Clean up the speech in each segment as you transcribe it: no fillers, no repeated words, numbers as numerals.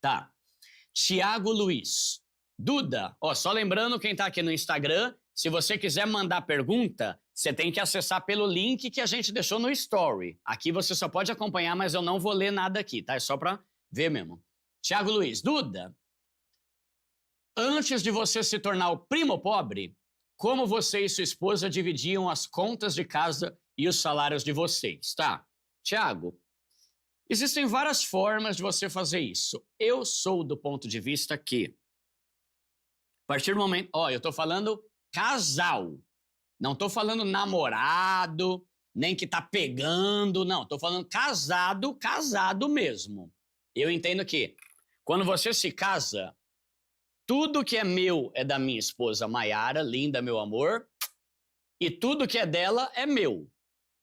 Tá. Tiago Luiz. Duda, ó, só lembrando quem tá aqui no Instagram, se você quiser mandar pergunta, você tem que acessar pelo link que a gente deixou no Story. Aqui você só pode acompanhar, mas eu não vou ler nada aqui, tá? É só pra ver mesmo. Tiago Luiz. Duda, antes de você se tornar o primo pobre, como você e sua esposa dividiam as contas de casa e os salários de vocês, tá? Tiago, existem várias formas de você fazer isso. Eu sou do ponto de vista que, a partir do momento... Ó, eu tô falando casal. Não tô falando namorado, nem que tá pegando, não. Tô falando casado, casado mesmo. Eu entendo que, quando você se casa, tudo que é meu é da minha esposa Maiara, linda, meu amor, e tudo que é dela é meu.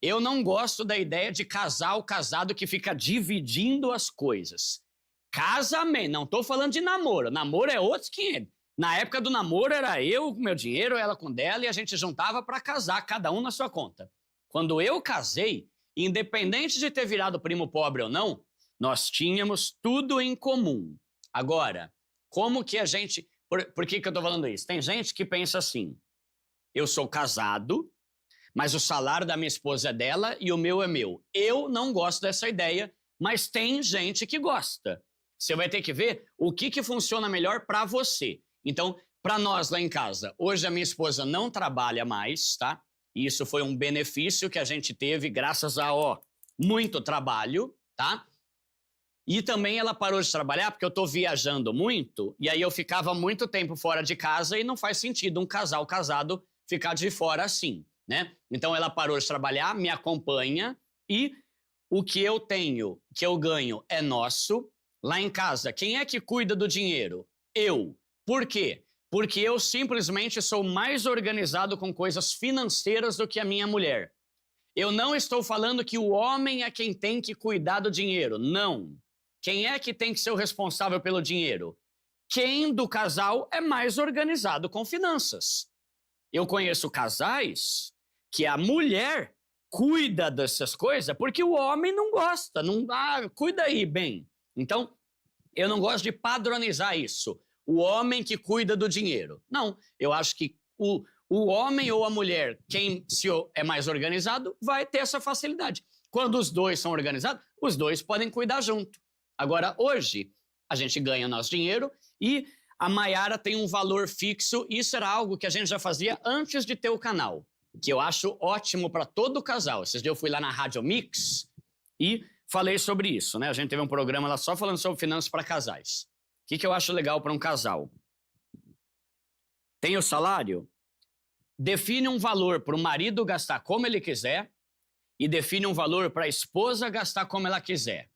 Eu não gosto da ideia de casal casado que fica dividindo as coisas. Casamento, não tô falando de namoro. Namoro é outros 500. Na época do namoro era eu com meu dinheiro, ela com dela, e a gente juntava para casar, cada um na sua conta. Quando eu casei, independente de ter virado primo pobre ou não, nós tínhamos tudo em comum. Agora, como que a gente... Por que eu tô falando isso? Tem gente que pensa assim, eu sou casado, mas o salário da minha esposa é dela e o meu é meu. Eu não gosto dessa ideia, mas tem gente que gosta. Você vai ter que ver o que funciona melhor para você. Então, para nós lá em casa, hoje a minha esposa não trabalha mais, tá? E isso foi um benefício que a gente teve graças a, muito trabalho, tá? E também ela parou de trabalhar porque eu tô viajando muito e aí eu ficava muito tempo fora de casa e não faz sentido um casal casado ficar de fora assim, né? Então ela parou de trabalhar, me acompanha e o que eu tenho, que eu ganho é nosso. Lá em casa, quem é que cuida do dinheiro? Eu. Por quê? Porque eu simplesmente sou mais organizado com coisas financeiras do que a minha mulher. Eu não estou falando que o homem é quem tem que cuidar do dinheiro. Não. Quem é que tem que ser o responsável pelo dinheiro? Quem do casal é mais organizado com finanças. Eu conheço casais que a mulher cuida dessas coisas porque o homem não gosta. Não, cuida aí bem. Então, eu não gosto de padronizar isso. O homem que cuida do dinheiro. Não, eu acho que o homem ou a mulher, quem se é mais organizado, vai ter essa facilidade. Quando os dois são organizados, os dois podem cuidar junto. Agora, hoje, a gente ganha nosso dinheiro e a Maiara tem um valor fixo. Isso era algo que a gente já fazia antes de ter o canal, que eu acho ótimo para todo casal. Esses dias eu fui lá na Rádio Mix e falei sobre isso, né? A gente teve um programa lá só falando sobre finanças para casais. O que eu acho legal para um casal? Tem o salário? Define um valor para o marido gastar como ele quiser e define um valor para a esposa gastar como ela quiser.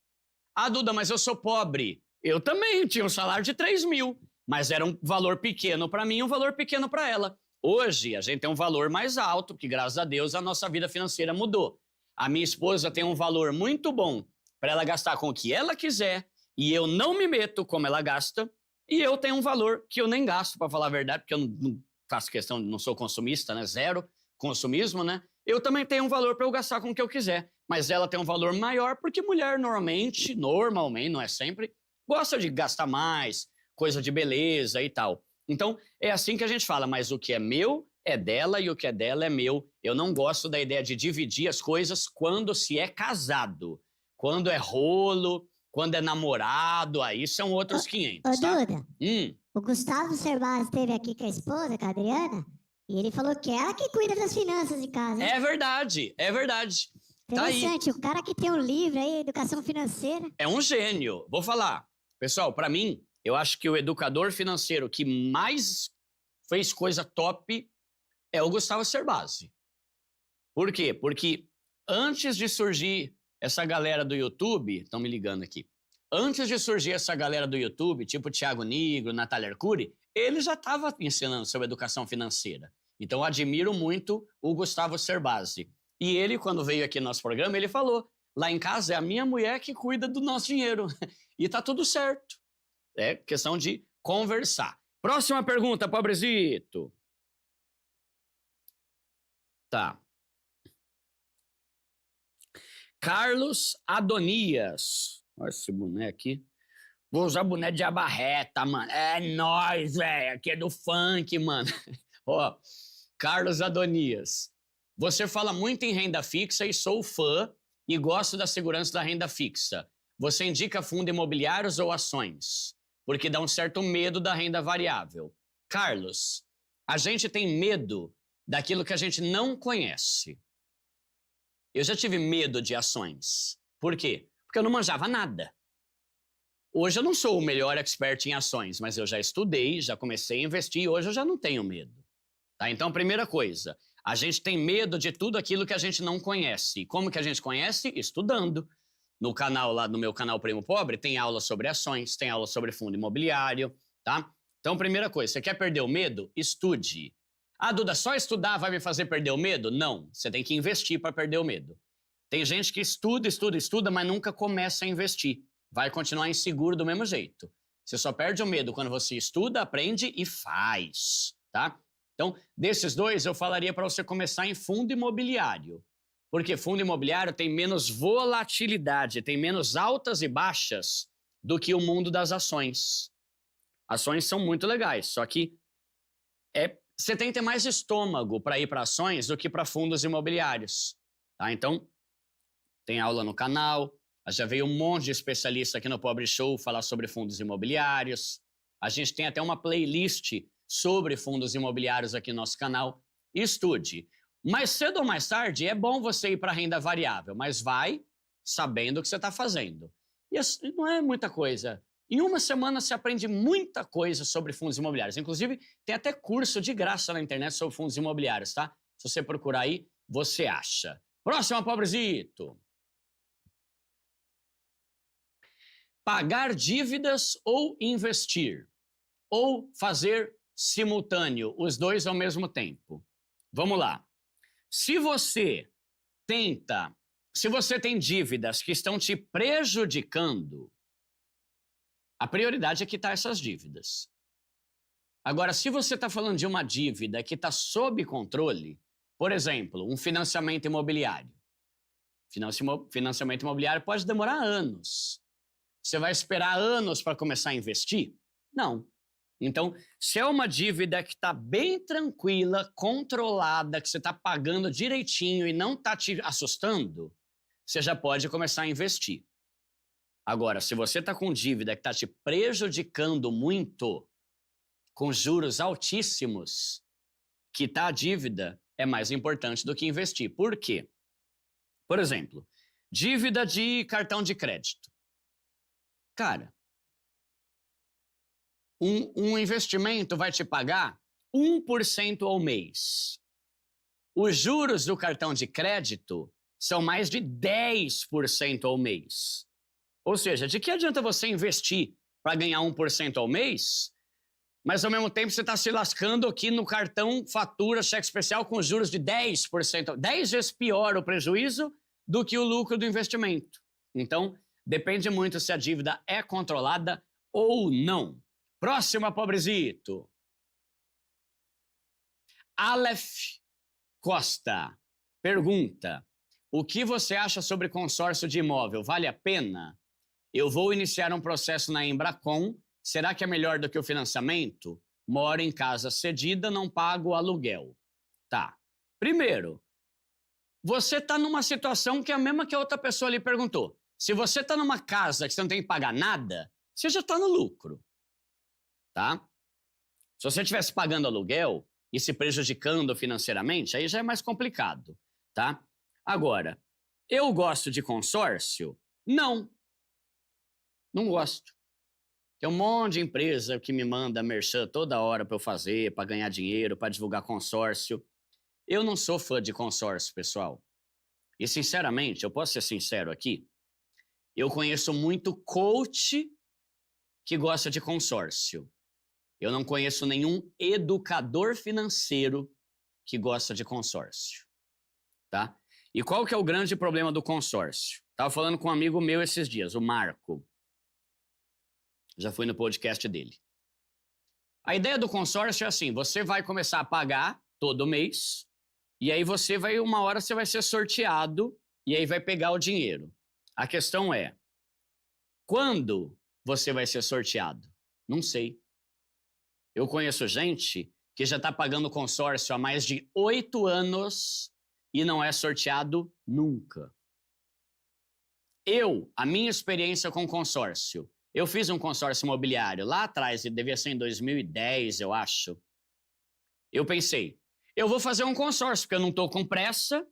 Ah, Duda, mas eu sou pobre. Eu também tinha um salário de 3 mil, mas era um valor pequeno para mim e um valor pequeno para ela. Hoje, a gente tem um valor mais alto, porque graças a Deus a nossa vida financeira mudou. A minha esposa tem um valor muito bom para ela gastar com o que ela quiser e eu não me meto como ela gasta, e eu tenho um valor que eu nem gasto, para falar a verdade, porque eu não faço questão, não sou consumista, né? Zero consumismo, né? Eu também tenho um valor para eu gastar com o que eu quiser, mas ela tem um valor maior porque mulher normalmente, não é sempre, gosta de gastar mais, coisa de beleza e tal. Então, é assim que a gente fala, mas o que é meu é dela e o que é dela é meu. Eu não gosto da ideia de dividir as coisas quando se é casado. Quando é rolo, quando é namorado, aí são outros 500, tá? Duda, o Gustavo Cerbasi esteve aqui com a esposa, com a Adriana, e ele falou que é ela que cuida das finanças de casa. Hein? É verdade, é verdade. Interessante, tá aí. O cara que tem um livro aí, Educação Financeira. É um gênio, vou falar. Pessoal, para mim, eu acho que o educador financeiro que mais fez coisa top é o Gustavo Cerbasi. Por quê? Porque antes de surgir essa galera do YouTube, estão me ligando aqui, antes de surgir essa galera do YouTube, tipo Thiago Nigro, Natália Arcuri, ele já estava ensinando sobre educação financeira. Então eu admiro muito o Gustavo Cerbasi. E ele, quando veio aqui no nosso programa, ele falou, lá em casa é a minha mulher que cuida do nosso dinheiro. E tá tudo certo. É questão de conversar. Próxima pergunta, pobrezito. Tá. Carlos Adonias. Olha esse boneco aqui. Vou usar boné de aba reta, mano. É nóis, velho. Aqui é do funk, mano. Ó, Carlos Adonias. Você fala muito em renda fixa e sou fã e gosto da segurança da renda fixa. Você indica fundo imobiliários ou ações? Porque dá um certo medo da renda variável. Carlos, a gente tem medo daquilo que a gente não conhece. Eu já tive medo de ações. Por quê? Porque eu não manjava nada. Hoje eu não sou o melhor expert em ações, mas eu já estudei, já comecei a investir e hoje eu já não tenho medo. Tá? Então, primeira coisa, a gente tem medo de tudo aquilo que a gente não conhece. E como que a gente conhece? Estudando. No canal lá, no meu canal Primo Pobre, tem aula sobre ações, tem aula sobre fundo imobiliário, tá? Então, primeira coisa, você quer perder o medo? Estude. Ah, Duda, só estudar vai me fazer perder o medo? Não, você tem que investir para perder o medo. Tem gente que estuda, mas nunca começa a investir. Vai continuar inseguro do mesmo jeito. Você só perde o medo quando você estuda, aprende e faz, tá? Então, desses dois, eu falaria para você começar em fundo imobiliário. Porque fundo imobiliário tem menos volatilidade, tem menos altas e baixas do que o mundo das ações. Ações são muito legais, só que você tem que ter mais estômago para ir para ações do que para fundos imobiliários. Tá? Então, tem aula no canal, já veio um monte de especialista aqui no Pobre Show falar sobre fundos imobiliários. A gente tem até uma playlist sobre fundos imobiliários aqui no nosso canal. Estude. Mais cedo ou mais tarde, é bom você ir para a renda variável, mas vai sabendo o que você está fazendo. E não é muita coisa. Em uma semana você aprende muita coisa sobre fundos imobiliários. Inclusive, tem até curso de graça na internet sobre fundos imobiliários, tá? Se você procurar aí, você acha. Próximo, pobrezito. Pagar dívidas ou investir? Ou fazer simultâneo, os dois ao mesmo tempo? Vamos lá. Se você tem dívidas que estão te prejudicando, a prioridade é quitar essas dívidas. Agora, se você está falando de uma dívida que está sob controle, por exemplo, um financiamento imobiliário. Financiamento imobiliário pode demorar anos. Você vai esperar anos para começar a investir? Não. Então, se é uma dívida que está bem tranquila, controlada, que você está pagando direitinho e não está te assustando, você já pode começar a investir. Agora, se você está com dívida que está te prejudicando muito, com juros altíssimos, quitar a dívida é mais importante do que investir. Por quê? Por exemplo, dívida de cartão de crédito. Cara, um investimento vai te pagar 1% ao mês. Os juros do cartão de crédito são mais de 10% ao mês. Ou seja, de que adianta você investir para ganhar 1% ao mês, mas ao mesmo tempo você está se lascando aqui no cartão fatura, cheque especial com juros de 10%. 10 vezes pior o prejuízo do que o lucro do investimento. Então, depende muito se a dívida é controlada ou não. Próxima, pobrezito. Aleph Costa pergunta: o que você acha sobre consórcio de imóvel? Vale a pena? Eu vou iniciar um processo na Embracon. Será que é melhor do que o financiamento? Moro em casa cedida, não pago aluguel. Tá. Primeiro, você está numa situação que é a mesma que a outra pessoa lhe perguntou. Se você está numa casa que você não tem que pagar nada, você já está no lucro. Tá? Se você estivesse pagando aluguel e se prejudicando financeiramente, aí já é mais complicado, tá? Agora, eu gosto de consórcio? Não. Não gosto. Tem um monte de empresa que me manda merchan toda hora para eu fazer, para ganhar dinheiro, para divulgar consórcio. Eu não sou fã de consórcio, pessoal. E, sinceramente, eu posso ser sincero aqui, eu conheço muito coach que gosta de consórcio. Eu não conheço nenhum educador financeiro que gosta de consórcio, tá? E qual que é o grande problema do consórcio? Estava falando com um amigo meu esses dias, o Marco. Já fui no podcast dele. A ideia do consórcio é assim, você vai começar a pagar todo mês, e aí uma hora você vai ser sorteado, e aí vai pegar o dinheiro. A questão é, quando você vai ser sorteado? Não sei. Eu conheço gente que já está pagando consórcio há mais de 8 anos e não é sorteado nunca. A minha experiência com consórcio, eu fiz um consórcio imobiliário lá atrás, e devia ser em 2010, eu acho. Eu pensei, eu vou fazer um consórcio, porque eu não estou com pressa,